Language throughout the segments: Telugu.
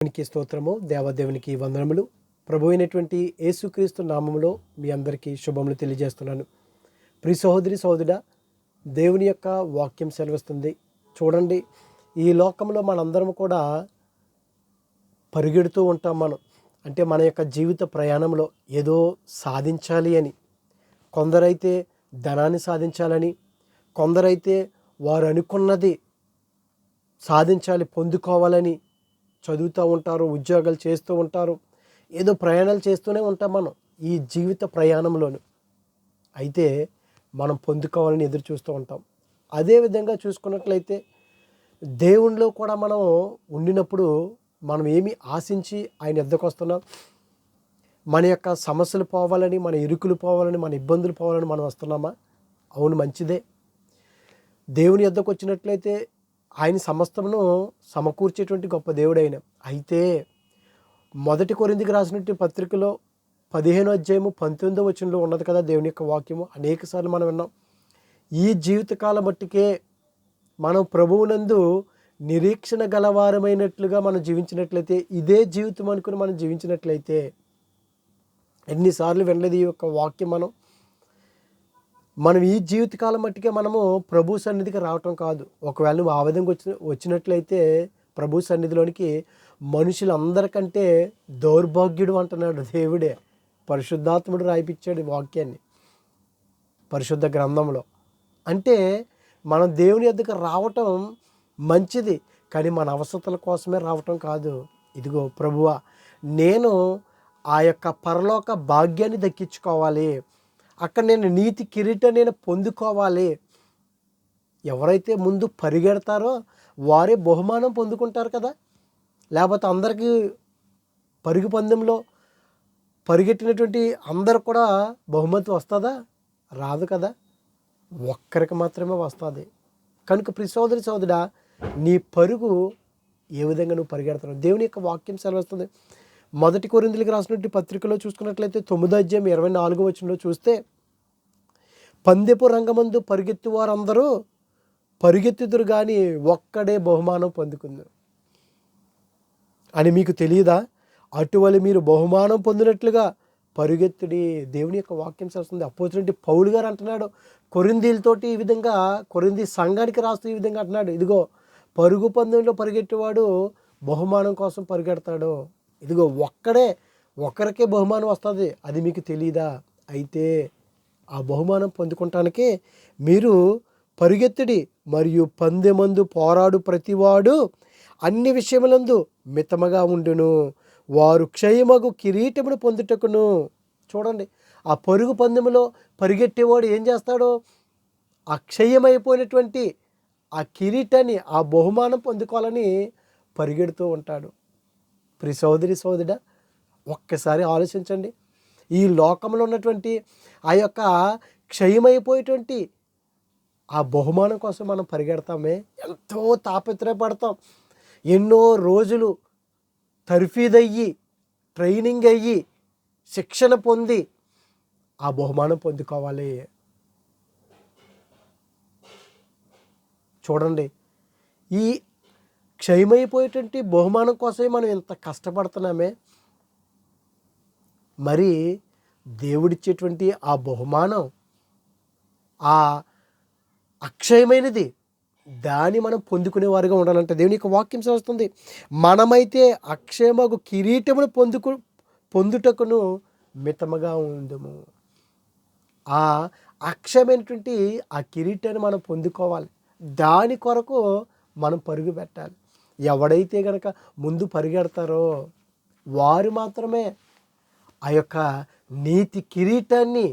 దేవునికి స్తోత్రము, దేవదేవునికి వందనములు. ప్రభు అయినటువంటి యేసుక్రీస్తు నామములో మీ అందరికీ శుభములు తెలియజేస్తున్నాను. ప్రియ సహోదరి సహోదరుడా, దేవుని యొక్క వాక్యం సెలవిస్తుంది. చూడండి, ఈ లోకంలో మనందరం కూడా పరిగెడుతూ ఉంటాం. అంటే మన యొక్క జీవిత ప్రయాణంలో ఏదో సాధించాలి అని. కొందరైతే ధనాన్ని సాధించాలని, కొందరైతే వారు అనుకున్నది సాధించాలి, పొందుకోవాలని చదువుతూ ఉంటారు, ఉద్యోగాలు చేస్తూ ఉంటారు, ఏదో ప్రయాణాలు చేస్తూనే ఉంటాం మనం ఈ జీవిత ప్రయాణంలోను. అయితే మనం పొందుకోవాలని ఎదురు చూస్తూ ఉంటాం. అదేవిధంగా చూసుకున్నట్లయితే దేవునిలో కూడా మనం ఉండినప్పుడు మనం ఏమి ఆశించి ఆయన ఎద్దకు వస్తున్నాం? మన యొక్క సమస్యలు పోవాలని, మన ఇరుకులు పోవాలని, మన ఇబ్బందులు పోవాలని మనం వస్తున్నామా? అవును, మంచిదే. దేవుని యొద్దకు వచ్చినట్లయితే ఆయన సమస్తమును సమకూర్చేటువంటి గొప్ప దేవుడైన. అయితే మొదటి కొరింథీకి రాసినటువంటి పత్రికలో 15వ అధ్యాయము 19వ వచనంలో ఉన్నది కదా దేవుని యొక్క వాక్యము. అనేకసార్లు మనం విన్నాం. ఈ జీవితకాలం మట్టుకే మనం ప్రభువునందు నిరీక్షణ గలవారమైనట్లుగా మనం జీవించినట్లయితే, ఇదే జీవితం అనుకుని మనం జీవించినట్లయితే, ఎన్నిసార్లు వినలేదు ఈ యొక్క వాక్యం. మనం ఈ జీవితకాలం మట్టుకే మనము ప్రభు సన్నిధికి రావటం కాదు. ఒకవేళ నువ్వు ఆ విధంగా వచ్చినట్లయితే ప్రభు సన్నిధిలోనికి మనుషులందరికంటే దౌర్భాగ్యుడు అంటున్నాడు దేవుడే. పరిశుద్ధాత్ముడు రాయిపించాడు వాక్యాన్ని పరిశుద్ధ గ్రంథంలో. అంటే మనం దేవుని యొద్దకు రావటం మంచిది, కానీ మన అవసరతల కోసమే రావటం కాదు. ఇదిగో ప్రభువా, నేను ఆ యొక్క పరలోక భాగ్యాన్ని దక్కించుకోవాలి, అక్కడ నేను నీతి కిరీటం నేను పొందుకోవాలి. ఎవరైతే ముందు పరిగెడతారో వారే బహుమానం పొందుకుంటారు కదా. లేకపోతే అందరికీ పరుగు పందెంలో పరిగెట్టినటువంటి అందరు కూడా బహుమతి వస్తుందా? రాదు కదా, ఒక్కరికి మాత్రమే వస్తుంది. కనుక ప్రియ సోదరి సోదరుడా, నీ పరుగు ఏ విధంగా నువ్వు పరిగెడతావు? దేవుని యొక్క వాక్యం సెలవుస్తుంది. మొదటి కొరింథీయులకు రాసినటువంటి పత్రికలో చూసుకున్నట్లయితే 9వ అధ్యాయం 24వ వచనంలో చూస్తే, పందెపు రంగమందు పరిగెత్తు వారందరూ పరిగెత్తుదురు కానీ ఒక్కడే బహుమానం పొందుకుందరు అని మీకు తెలియదా? అటువలి మీరు బహుమానం పొందినట్లుగా పరుగెత్తుడి. దేవుని యొక్క వాక్యం చేస్తుంది. అపోజిట్ పౌలు గారు అంటున్నాడు కొరింథీయులతోటి ఈ విధంగా, కొరింథీ సంఘానికి రాస్తూ ఈ విధంగా అంటున్నాడు, ఇదిగో పరుగు పందెంలో పరిగెట్టేవాడు బహుమానం కోసం పరిగెడతాడు. ఇదిగో ఒక్కరికే బహుమానం వస్తుంది, అది మీకు తెలియదా? అయితే ఆ బహుమానం పొందుకోవటానికి మీరు పరిగెత్తుడి. మరియు పందెమందు పోరాడు ప్రతివాడు అన్ని విషయములందు మితముగా ఉండును, వారు క్షయమగు కిరీటమును పొందుటకును. చూడండి, ఆ పరుగు పందెములో పరిగెట్టేవాడు ఏం చేస్తాడో, ఆ క్షయమైపోయినటువంటి ఆ కిరీటాన్ని, ఆ బహుమానం పొందుకోవాలని పరిగెడుతూ ఉంటాడు. ప్రియ సోదరి సోదరుడా, ఒక్కసారి ఆలోచించండి. ఈ లోకంలో ఉన్నటువంటి ఆ యొక్క క్షయమైపోయేటువంటి ఆ బహుమానం కోసం మనం పరిగెడతామే, ఎంతో తాపత్రయపడతాం. ఎన్నో రోజులు తర్ఫీదయ్యి, ట్రైనింగ్ అయ్యి, శిక్షణ పొంది ఆ బహుమానం పొందుకోవాలి. చూడండి, ఈ క్షయమైపోయేటువంటి బహుమానం కోసమే మనం ఎంత కష్టపడుతున్నామే, మరి దేవుడిచ్చేటువంటి ఆ బహుమానం ఆ అక్షయమైనది, దాన్ని మనం పొందుకునేవారుగా ఉండాలంటే దేవుని యొక్క వాక్యం చేస్తుంది. మనమైతే అక్షయమగు కిరీటమును పొందుటకును మితముగా ఉందము. ఆ అక్షయమైనటువంటి ఆ కిరీటాన్ని మనం పొందుకోవాలి. దాని కొరకు మనం పరుగు పెట్టాలి. ఎవడైతే కనుక ముందు పరిగెడతారో వారు మాత్రమే ఆ యొక్క నీతి కిరీటాన్ని,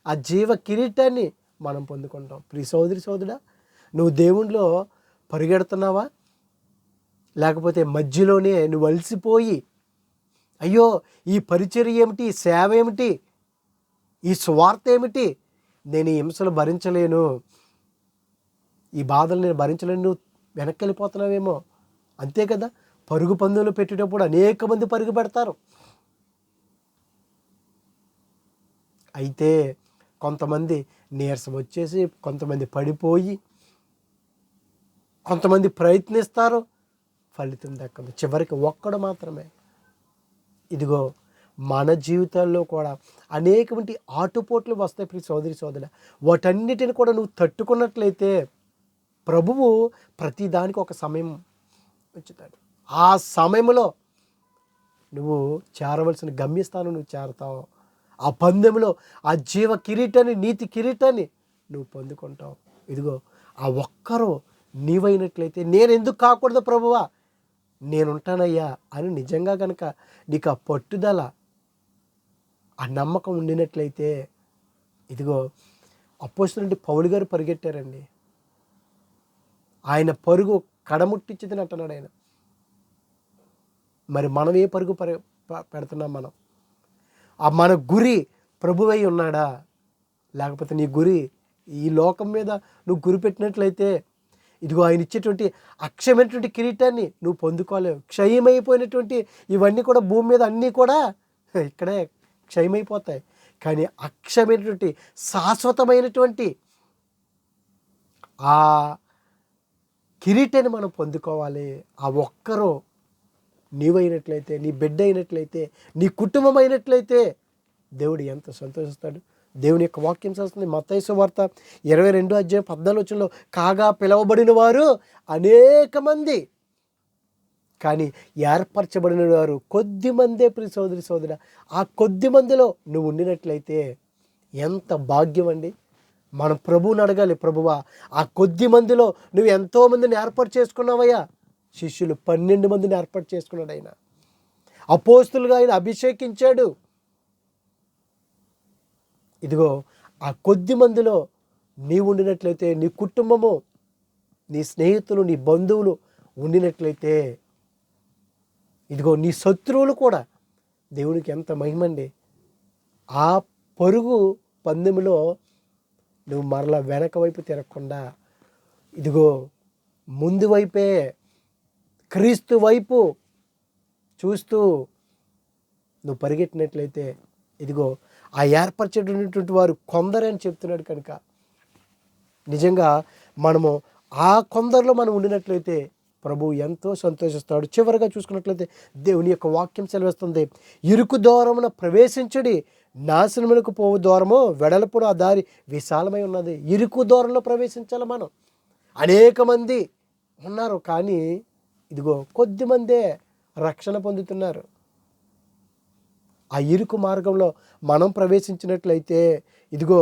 ఆ జీవ కిరీటాన్ని మనం పొందుకుంటాం. ప్రియ సోదరి సోదరుడా, నువ్వు దేవునిలో పరిగెడుతున్నావా? లేకపోతే మధ్యలోనే నువ్వు అలసిపోయి, అయ్యో ఈ పరిచర్య ఏమిటి, ఈ సేవ ఏమిటి, ఈ స్వార్థ ఏమిటి, నేను ఈ హింసలు భరించలేను, ఈ బాధలు నేను భరించలేను, నువ్వు వెనక్కి వెళ్ళిపోతున్నావేమో. అంతే కదా, పరుగు పందెంలో పెట్టేటప్పుడు అనేక మంది పరుగు పెడతారు. అయితే కొంతమంది నీరసం వచ్చేసి, కొంతమంది పడిపోయి, కొంతమంది ప్రయత్నిస్తారు, ఫలితం దక్కదు. చివరికి ఒక్కడు మాత్రమే. ఇదిగో మన జీవితాల్లో కూడా అనేకమంది ఆటుపోట్లు వస్తాయి ప్రియ సోదరి సోదరుడా. వాటన్నిటిని కూడా నువ్వు తట్టుకున్నట్లయితే ప్రభువు ప్రతి దానికి ఒక సమయం ఉంచుతాడు. ఆ సమయంలో నువ్వు చేరవలసిన గమ్యస్థానం నువ్వు చేరతావు. ఆ పందెంలో ఆ జీవ కిరీటాన్ని, నీతి కిరీటాన్ని నువ్వు పొందుకుంటావు. ఇదిగో ఆ ఒక్కరు నీవైనట్లయితే, నేను ఎందుకు కాకూడదు ప్రభువా, నేనుంటానయ్యా అని నిజంగా కనుక నీకు ఆ పట్టుదల, ఆ నమ్మకం ఉండినట్లయితే, ఇదిగో అపోస్తలుడైన పౌలు గారు పరిగెట్టారండి. ఆయన పరుగు కడముట్టించిందని అంటున్నాడు ఆయన. మరి మనం ఏ పరుగు పెడుతున్నాం? మన గురి ప్రభువై ఉన్నాడా? లేకపోతే నీ గురి ఈ లోకం మీద నువ్వు గురి పెట్టినట్లయితే, ఇదిగో ఆయన ఇచ్చేటువంటి అక్షయమైనటువంటి కిరీటాన్ని నువ్వు పొందుకోలేవు. క్షయమైపోయినటువంటి ఇవన్నీ కూడా భూమి మీద అన్నీ కూడా ఇక్కడే క్షయమైపోతాయి. కానీ అక్షయమైనటువంటి శాశ్వతమైనటువంటి ఆ కిరీటాన్ని మనం పొందుకోవాలి. ఆ ఒక్కరు నీవైనట్లయితే, నీ బిడ్డ అయినట్లయితే, నీ కుటుంబం అయినట్లయితే దేవుడు ఎంత సంతోషిస్తాడు. దేవుని యొక్క వాక్యం చేస్తుంది. మత్తయి సువార్త 22:14 కాగా పిలవబడిన వారు అనేక మంది, కానీ ఏర్పరచబడిన వారు కొద్ది మందే. ప్రియ సోదరి సోదరుడా, ఆ కొద్ది మందిలో నువ్వు ఉండినట్లయితే ఎంత భాగ్యం అండి. మనం ప్రభువుని అడగాలి, ప్రభువా ఆ కొద్ది మందిలో నువ్వు ఎంతోమందిని ఏర్పాటు చేసుకున్నావయ్యా. శిష్యులు 12 మందిని ఏర్పాటు చేసుకున్నాడు ఆయన. అపోస్తులుగా ఆయన అభిషేకించాడు. ఇదిగో ఆ కొద్ది మందిలో నీవు ఉండినట్లయితే, నీ కుటుంబము, నీ స్నేహితులు, నీ బంధువులు ఉండినట్లయితే, ఇదిగో నీ శత్రువులు కూడా దేవునికి ఎంత మహిమండి. ఆ పరుగు పందెములో నువ్వు మరలా వెనక వైపు తిరగకుండా, ఇదిగో ముందు వైపే క్రీస్తు వైపు చూస్తూ నువ్వు పరిగెట్టినట్లయితే, ఇదిగో ఆ ఏర్పరచేటటువంటి వారు కొందరే అని చెప్తున్నాడు. కనుక నిజంగా మనము ఆ కొందరిలో మనం ఉండినట్లయితే ప్రభువు ఎంతో సంతోషిస్తాడు. చివరిగా చూసుకున్నట్లయితే దేవుని యొక్క వాక్యం సెలవిస్తుంది, ఇరుకు దూరమున ప్రవేశించడి, నాశనమునకు పోవు దూరము వెడల్పున ఆ దారి విశాలమై ఉన్నది. ఇరుకు దూరంలో ప్రవేశించాలి మనం. అనేక మంది ఉన్నారు, కానీ ఇదిగో కొద్ది మందే రక్షణ పొందుతున్నారు. ఆ ఇరుకు మార్గంలో మనం ప్రవేశించినట్లయితే, ఇదిగో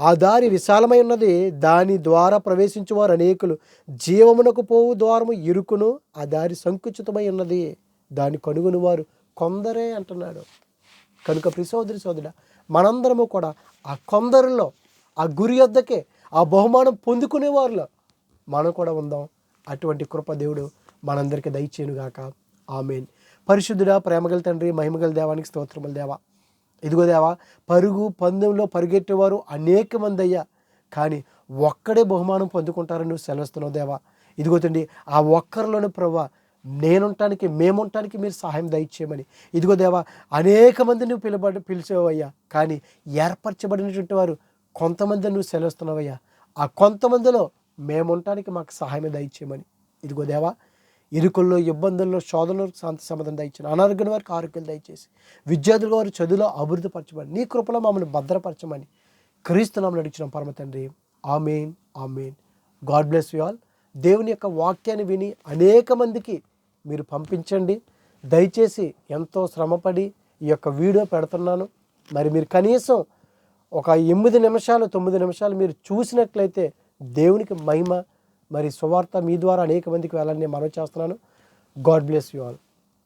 ఆ దారి విశాలమై ఉన్నది, దాని ద్వారా ప్రవేశించేవారు అనేకులు. జీవమునకు పోవు ద్వారము ఇరుకును, ఆ దారి సంకుచితమై ఉన్నది, దాని కనుగొని వారు కొందరే అంటున్నాడు. కనుక ప్రియ సోదరి సోదరుడా, మనందరము కూడా ఆ కొందరిలో, ఆ గురి వద్దకే, ఆ బహుమానం పొందుకునే వారిలో మనం కూడా ఉందాం. అటువంటి కృప దేవుడు మనందరికీ దయచేయునుగాక. ఆమేన్. పరిశుద్ధుడా, ప్రేమగల తండ్రి, మహిమగల దేవానికి స్తోత్రములు దేవా. ఇదిగో దేవా, పరుగు పందెంలో పరిగెట్టేవారు అనేక మంది అయ్యా, కానీ ఒక్కడే బహుమానం పొందుకుంటారని నువ్వు సెలవిస్తున్నావు దేవా. ఇదిగో తండ్రి, ఆ ఒక్కరిలోని ప్రభువా నేనుంటానికి, మేముంటానికి మీరు సహాయం దయచేయమని. ఇదిగో దేవా, అనేక మంది నువ్వు పిలిచేవయ్యా, కానీ ఏర్పరచబడినటువంటి వారు కొంతమంది నువ్వు సెలవిస్తున్నావయ్యా. ఆ కొంతమందిలో మేముంటానికి మాకు సహాయం దయచేయమని. ఇదిగో దేవా, ఇరుకుల్లో, ఇబ్బందుల్లో, శోధనలో శాంతి సమాధానం దయచేయండి. అనారోగ్యం వారికి ఆరోగ్యం దయచేసి, విద్యార్థుల వారి చదువులో అభివృద్ధి పరచమని, నీ కృపలో మమ్మల్ని భద్రపరచమని క్రీస్తు నామమున అడిగిన పరమ తండ్రి. Amen, amen. God bless you all. దేవుని యొక్క వాక్యాన్ని విని అనేక మందికి మీరు పంపించండి. దయచేసి ఎంతో శ్రమపడి ఈ యొక్క వీడియో పెడుతున్నాను. మరి మీరు కనీసం ఒక 8 నిమిషాలు 9 నిమిషాలు మీరు చూసినట్లయితే దేవునికి మహిమ, మరి సువార్త మీ ద్వారా అనేక మందికి వెళ్ళాలని నేను మనవి చేస్తున్నాను. God bless you all.